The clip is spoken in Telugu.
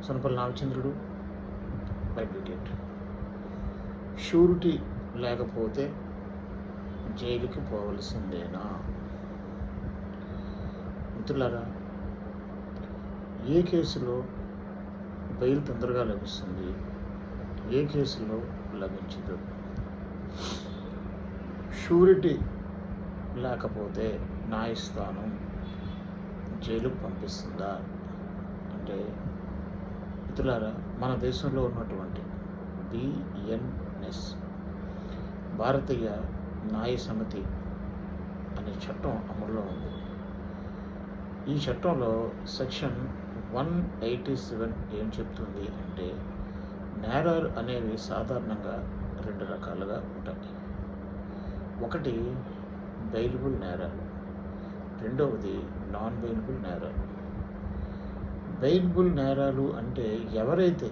సొనపల్లి రామచంద్రుడు అడ్వకేట్. షూరిటీ లేకపోతే జైలుకి పోవలసిందేనా? మిత్రులారా, ఏ కేసులో బెయిల్ తొందరగా లభిస్తుంది, ఏ కేసులో లభించదు? షూరిటీ లేకపోతే న్యాయస్థానం జైలుకు పంపిస్తుందా అంటే, మిత్రులారా, మన దేశంలో ఉన్నటువంటి బిఎన్ఎస్ భారతీయ న్యాయ సమితి అనే చట్టం అమల్లో ఉంది. ఈ చట్టంలో సెక్షన్ 187 ఏం చెప్తుంది అంటే, నేరాలు అనేవి సాధారణంగా 2 రకాలుగా ఉంటాయి. ఒకటి బెయిలబుల్ నేరాలు, రెండవది నాన్ బెయిలబుల్ నేరాలు. బెయిలబుల్ నేరాలు అంటే ఎవరైతే